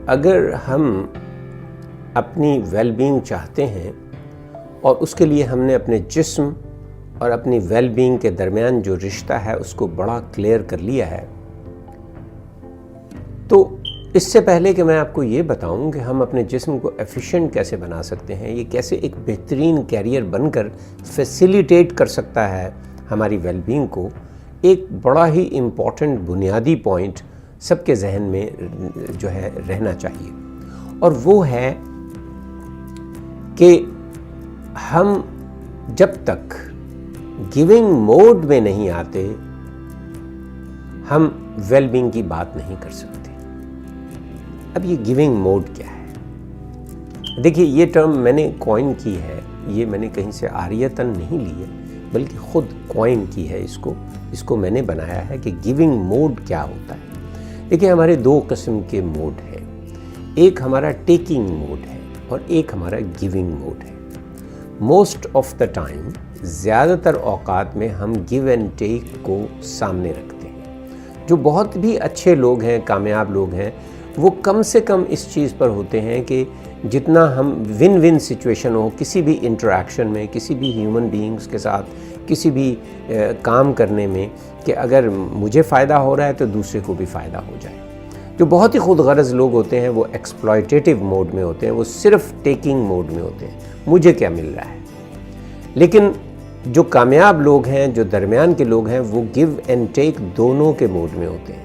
اگر ہم اپنی ویل بینگ چاہتے ہیں اور اس کے لیے ہم نے اپنے جسم اور اپنی ویل بینگ کے درمیان جو رشتہ ہے اس کو بڑا کلیئر کر لیا ہے، تو اس سے پہلے کہ میں آپ کو یہ بتاؤں کہ ہم اپنے جسم کو ایفیشینٹ کیسے بنا سکتے ہیں، یہ کیسے ایک بہترین کیریئر بن کر فیسیلیٹیٹ کر سکتا ہے ہماری ویل بینگ کو، ایک بڑا ہی امپورٹنٹ بنیادی پوائنٹ سب کے ذہن میں جو ہے رہنا چاہیے، اور وہ ہے کہ ہم جب تک گیونگ موڈ میں نہیں آتے ہم ویل بینگ کی بات نہیں کر سکتے۔ اب یہ گیونگ موڈ کیا ہے؟ دیکھیے، یہ ٹرم میں نے کوائن کی ہے، یہ میں نے کہیں سے عاریتاً نہیں لی ہے بلکہ خود کوائن کی ہے، اس کو میں نے بنایا ہے کہ گیونگ موڈ کیا ہوتا ہے۔ دیکھیے، ہمارے دو قسم کے موڈ ہیں، ایک ہمارا ٹیکنگ موڈ ہے اور ایک ہمارا گیونگ موڈ ہے۔ موسٹ آف دا ٹائم، زیادہ تر اوقات میں ہم گیو اینڈ ٹیک کو سامنے رکھتے ہیں۔ جو بہت بھی اچھے لوگ ہیں، کامیاب لوگ ہیں، وہ کم سے کم اس چیز پر ہوتے ہیں کہ جتنا ہم ون ون سچویشن ہو، کسی بھی انٹریکشن میں، کسی بھی ہیومن بینگز کے ساتھ، کسی بھی کام کرنے میں، کہ اگر مجھے فائدہ ہو رہا ہے تو دوسرے کو بھی فائدہ ہو جائے۔ جو بہت ہی خود غرض لوگ ہوتے ہیں وہ ایکسپلائٹیٹیو موڈ میں ہوتے ہیں، وہ صرف ٹیکنگ موڈ میں ہوتے ہیں، مجھے کیا مل رہا ہے۔ لیکن جو کامیاب لوگ ہیں، جو درمیان کے لوگ ہیں، وہ گیو اینڈ ٹیک دونوں کے موڈ میں ہوتے ہیں۔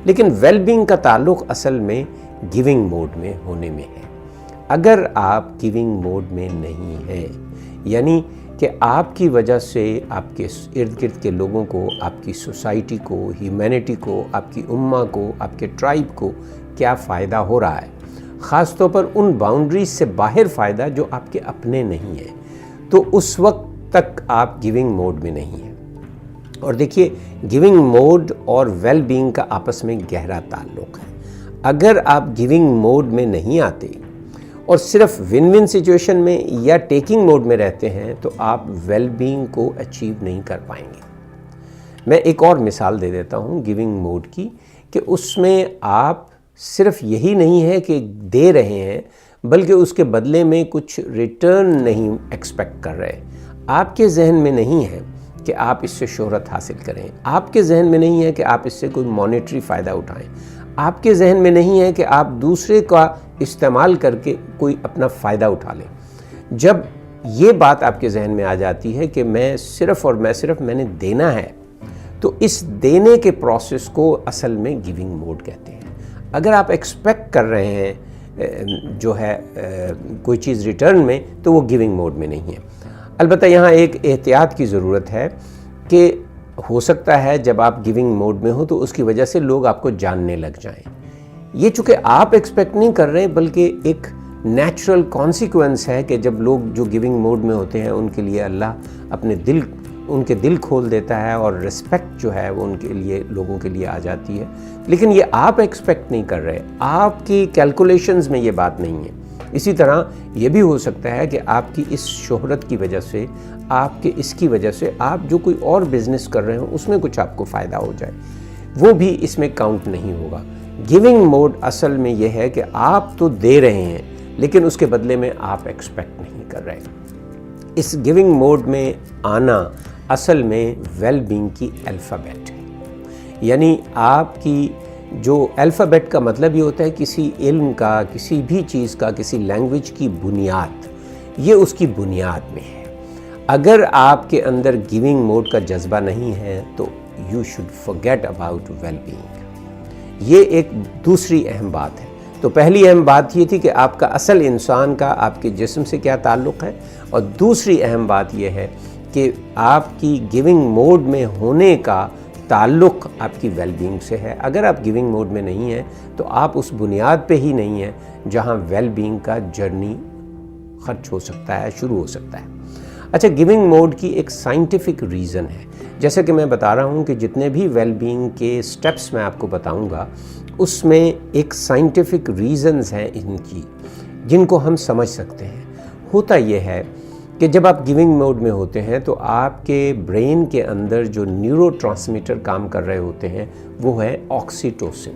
لیکن ویل بینگ کا تعلق اصل میں گیونگ موڈ میں ہونے میں ہے۔ اگر آپ گیونگ موڈ میں نہیں ہیں، یعنی کہ آپ کی وجہ سے آپ کے ارد گرد کے لوگوں کو، آپ کی سوسائٹی کو، ہیومینٹی کو، آپ کی امہ کو، آپ کے ٹرائب کو کیا فائدہ ہو رہا ہے، خاص طور پر ان باؤنڈریز سے باہر فائدہ جو آپ کے اپنے نہیں ہیں، تو اس وقت تک آپ گیونگ موڈ میں نہیں ہیں۔ اور دیکھیے، گیونگ موڈ اور ویل بینگ کا آپس میں گہرا تعلق ہے۔ اگر آپ گیونگ موڈ میں نہیں آتے اور صرف ون ون سچویشن میں یا ٹیکنگ موڈ میں رہتے ہیں تو آپ ویل بینگ کو اچیو نہیں کر پائیں گے۔ میں ایک اور مثال دے دیتا ہوں گیونگ موڈ کی، کہ اس میں آپ صرف یہی نہیں ہے کہ دے رہے ہیں بلکہ اس کے بدلے میں کچھ ریٹرن نہیں ایکسپیکٹ کر رہے۔ آپ کے ذہن میں نہیں ہے کہ آپ اس سے شہرت حاصل کریں، آپ کے ذہن میں نہیں ہے کہ آپ اس سے کوئی مانیٹری فائدہ اٹھائیں، آپ کے ذہن میں نہیں ہے کہ آپ دوسرے کا استعمال کر کے کوئی اپنا فائدہ اٹھا لیں۔ جب یہ بات آپ کے ذہن میں آ جاتی ہے کہ میں صرف میں نے دینا ہے، تو اس دینے کے پروسیس کو اصل میں گیونگ موڈ کہتے ہیں۔ اگر آپ ایکسپیکٹ کر رہے ہیں جو ہے کوئی چیز ریٹرن میں، تو وہ گیونگ موڈ میں نہیں ہے۔ البتہ یہاں ایک احتیاط کی ضرورت ہے کہ ہو سکتا ہے جب آپ گیونگ موڈ میں ہو تو اس کی وجہ سے لوگ آپ کو جاننے لگ جائیں۔ یہ چونکہ آپ ایکسپیکٹ نہیں کر رہے بلکہ ایک نیچرل کانسیکوینس ہے کہ جب لوگ جو گیونگ موڈ میں ہوتے ہیں ان کے لیے اللہ اپنے ان کے دل کھول دیتا ہے اور رسپیکٹ جو ہے وہ ان کے لیے، لوگوں کے لیے آ جاتی ہے۔ لیکن یہ آپ ایکسپیکٹ نہیں کر رہے، آپ کی کیلکولیشنز میں یہ بات نہیں ہے۔ اسی طرح یہ بھی ہو سکتا ہے کہ آپ کی اس شہرت کی وجہ سے، آپ کے اس کی وجہ سے آپ جو کوئی اور بزنس کر رہے ہوں اس میں کچھ آپ کو فائدہ ہو جائے، وہ بھی اس میں کاؤنٹ نہیں ہوگا۔ گیونگ موڈ اصل میں یہ ہے کہ آپ تو دے رہے ہیں لیکن اس کے بدلے میں آپ ایکسپیکٹ نہیں کر رہے۔ اس گیونگ موڈ میں آنا اصل میں ویل بینگ کی الفابیٹ ہے، یعنی آپ کی جو الفابیٹ کا مطلب یہ ہوتا ہے کسی علم کا، کسی بھی چیز کا، کسی لینگویج کی بنیاد، یہ اس کی بنیاد میں ہے۔ اگر آپ کے اندر گیونگ موڈ کا جذبہ نہیں ہے تو you should forget about well being۔ یہ ایک دوسری اہم بات ہے۔ تو پہلی اہم بات یہ تھی کہ آپ کا اصل انسان کا آپ کے جسم سے کیا تعلق ہے، اور دوسری اہم بات یہ ہے کہ آپ کی گیونگ موڈ میں ہونے کا تعلق آپ کی ویل بینگ سے ہے۔ اگر آپ گیونگ موڈ میں نہیں ہیں تو آپ اس بنیاد پہ ہی نہیں ہیں جہاں ویل بینگ کا جرنی خرچ ہو سکتا ہے، شروع ہو سکتا ہے۔ اچھا، گیونگ موڈ کی ایک سائنٹیفک ریزن ہے، جیسے کہ میں بتا رہا ہوں کہ جتنے بھی ویل بینگ کے سٹیپس میں آپ کو بتاؤں گا اس میں ایک سائنٹیفک ریزنز ہیں ان کی، جن کو ہم سمجھ سکتے ہیں۔ ہوتا یہ ہے کہ جب آپ گیونگ موڈ میں ہوتے ہیں تو آپ کے برین کے اندر جو نیورو ٹرانسمیٹر کام کر رہے ہوتے ہیں وہ ہے آکسیٹوسن۔